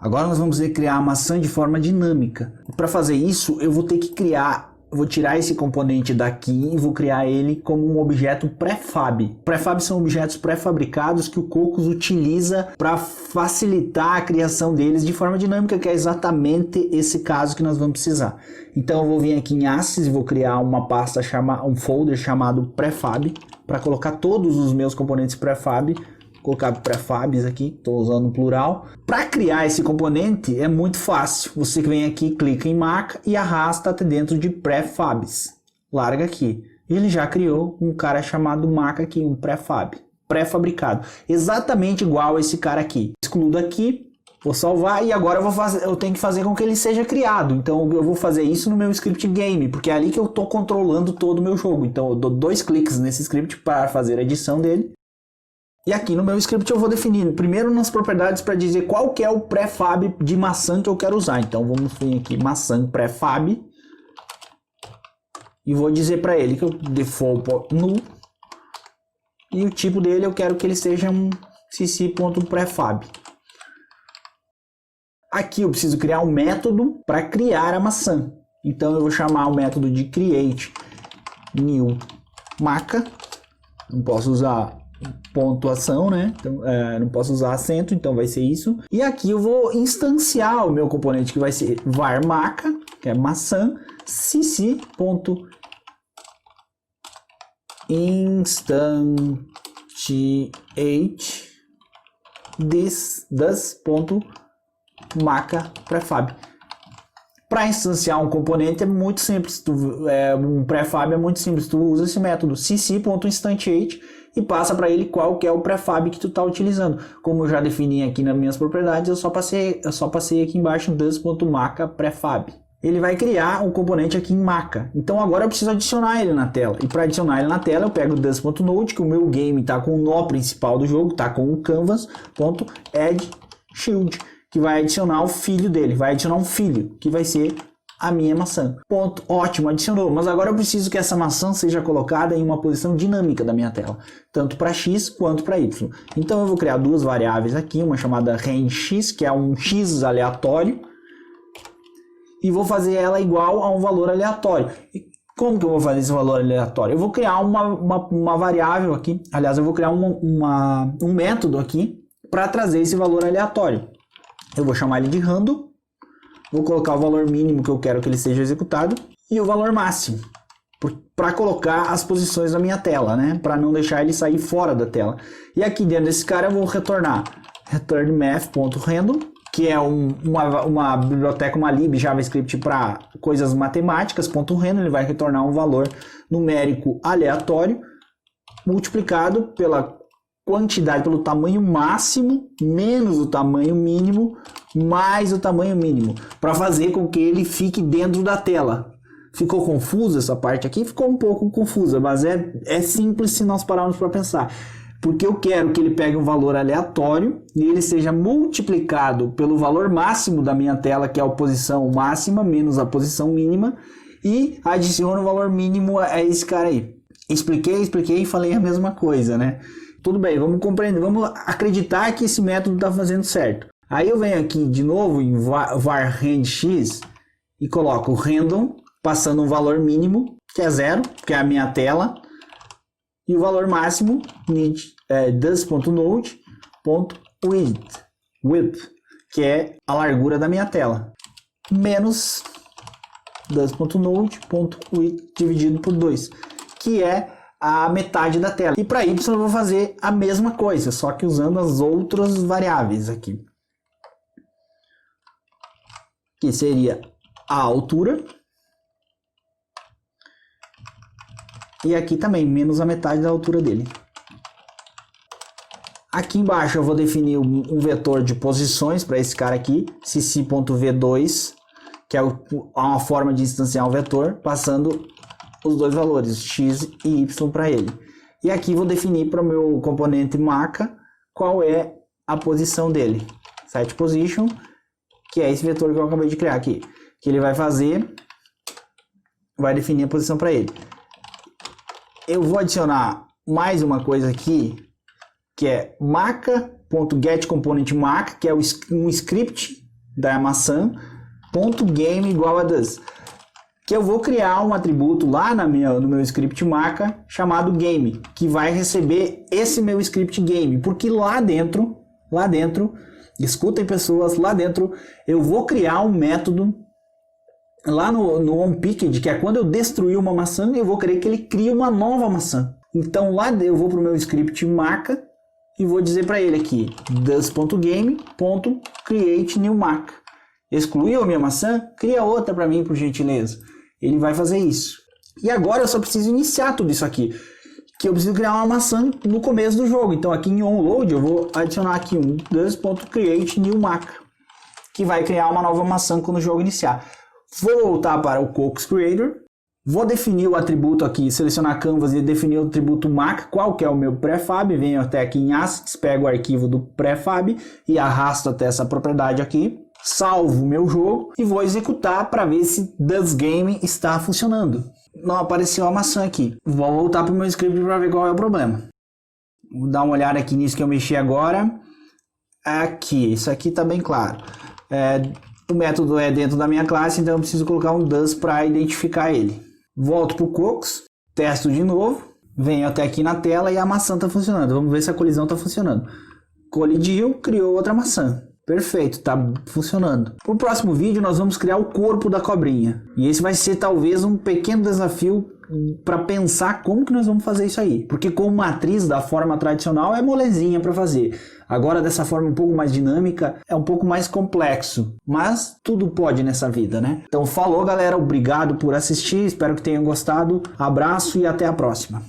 Agora nós vamos criar a maçã de forma dinâmica. Para fazer isso, eu vou ter que vou tirar esse componente daqui e vou criar ele como um objeto prefab. Prefab são objetos pré-fabricados que o Cocos utiliza para facilitar a criação deles de forma dinâmica, que é exatamente esse caso que nós vamos precisar. Então eu vou vir aqui em Assets e vou criar uma pasta, um folder chamado prefab, para colocar todos os meus componentes prefab. Vou colocar prefabs aqui, estou usando o plural. Para criar esse componente é muito fácil. Você vem aqui, clica em Maca e arrasta até dentro de prefabs. Larga aqui. Ele já criou um cara chamado Maca aqui, um prefab, pré-fabricado. Exatamente igual a esse cara aqui. Excluo daqui, vou salvar e agora eu tenho que fazer com que ele seja criado. Então eu vou fazer isso no meu script game, porque é ali que eu estou controlando todo o meu jogo. Então eu dou 2 cliques nesse script para fazer a edição dele. E aqui no meu script eu vou definir primeiro nas propriedades para dizer qual que é o prefab de maçã que eu quero usar. Então vamos vir aqui, maçã prefab. E vou dizer para ele que o default null. E o tipo dele eu quero que ele seja um cc.prefab. Aqui eu preciso criar um método para criar a maçã. Então eu vou chamar o método de create new maca. Não posso usar pontuação, né? Então, não posso usar acento, então vai ser isso. E aqui eu vou instanciar o meu componente que vai ser var maca, que é maçã, cc.instantiate this.maca prefab. Para instanciar um componente é muito simples, um prefab é muito simples, tu usa esse método cc.instantiate e passa para ele qual que é o prefab que tu está utilizando. Como eu já defini aqui nas minhas propriedades, eu só passei aqui embaixo this.maca prefab. Ele vai criar um componente aqui em maca. Então agora eu preciso adicionar ele na tela. E para adicionar ele na tela, eu pego o this.node, que o meu game está com o nó principal do jogo, está com o canvas.addShield, que vai adicionar o filho dele, vai adicionar um filho, que vai ser a minha maçã. Ponto, ótimo, adicionou. Mas agora eu preciso que essa maçã seja colocada em uma posição dinâmica da minha tela, tanto para x quanto para y. Então eu vou criar 2 variáveis aqui, uma chamada rangex, que é um x aleatório, e vou fazer ela igual a um valor aleatório. E como que eu vou fazer esse valor aleatório? Eu vou criar uma variável aqui, aliás, eu vou criar um método aqui para trazer esse valor aleatório. Eu vou chamar ele de random. Vou colocar o valor mínimo que eu quero que ele seja executado e o valor máximo para colocar as posições da minha tela, né? Para não deixar ele sair fora da tela. E aqui dentro desse cara eu vou retornar return math.random, que é uma biblioteca, uma lib JavaScript para coisas matemáticas, .random, ele vai retornar um valor numérico aleatório multiplicado pela quantidade, pelo tamanho máximo menos o tamanho mínimo mais o tamanho mínimo, para fazer com que ele fique dentro da tela. Ficou confusa essa parte aqui? Ficou um pouco confusa, mas é simples se nós pararmos para pensar. Porque eu quero que ele pegue um valor aleatório e ele seja multiplicado pelo valor máximo da minha tela, que é a posição máxima menos a posição mínima, e adicione o valor mínimo a esse cara aí. Expliquei e falei a mesma coisa, né? Tudo bem, vamos compreender, vamos acreditar que esse método está fazendo certo. Aí eu venho aqui de novo em var rangex e coloco random, passando um valor mínimo, que é 0, que é a minha tela, e o valor máximo, this.node.width, que é a largura da minha tela, menos this.node.width dividido por 2, que é a metade da tela. E para y eu vou fazer a mesma coisa, só que usando as outras variáveis aqui. Que seria a altura. E aqui também, menos a metade da altura dele. Aqui embaixo eu vou definir um vetor de posições para esse cara aqui, cc.v2, que é uma forma de instanciar um vetor, passando os dois valores, x e y para ele. E aqui vou definir para o meu componente maca qual é a posição dele. Set position, que é esse vetor que eu acabei de criar aqui. Que ele vai fazer, vai definir a posição para ele. Eu vou adicionar mais uma coisa aqui, que é maca.getComponentMaca, que é um script da maçã, ponto game igual a does. Que eu vou criar um atributo lá no meu script marca chamado game, que vai receber esse meu script game, porque lá dentro, escutem pessoas, lá dentro eu vou criar um método lá no onPicked, que é quando eu destruir uma maçã, eu vou querer que ele crie uma nova maçã. Então lá eu vou para o meu script marca e vou dizer para ele aqui does.game.createNewMarca. Excluiu a minha maçã? Cria outra para mim, por gentileza. Ele vai fazer isso. E agora eu só preciso iniciar tudo isso aqui, que eu preciso criar uma maçã no começo do jogo. Então aqui em onload eu vou adicionar aqui um does.createNewMarca, que vai criar uma nova maçã quando o jogo iniciar. Vou voltar para o Cocos Creator, vou definir o atributo aqui, selecionar Canvas e definir o atributo marca, qual que é o meu prefab, venho até aqui em Assets, pego o arquivo do prefab e arrasto até essa propriedade aqui, salvo o meu jogo e vou executar para ver se doesGame está funcionando. Não apareceu a maçã aqui. Vou voltar para o meu script para ver qual é o problema. Vou dar uma olhada aqui nisso que eu mexi agora. Aqui, isso aqui está bem claro. O método é dentro da minha classe, então eu preciso colocar um does para identificar ele. Volto para o Cocos, testo de novo, venho até aqui na tela e a maçã está funcionando. Vamos ver se a colisão está funcionando. Colidiu, criou outra maçã. Perfeito, está funcionando. Para o próximo vídeo nós vamos criar o corpo da cobrinha. E esse vai ser talvez um pequeno desafio para pensar como que nós vamos fazer isso aí. Porque com matriz da forma tradicional é molezinha para fazer. Agora dessa forma um pouco mais dinâmica é um pouco mais complexo. Mas tudo pode nessa vida, né? Então falou galera, obrigado por assistir, espero que tenham gostado. Abraço e até a próxima.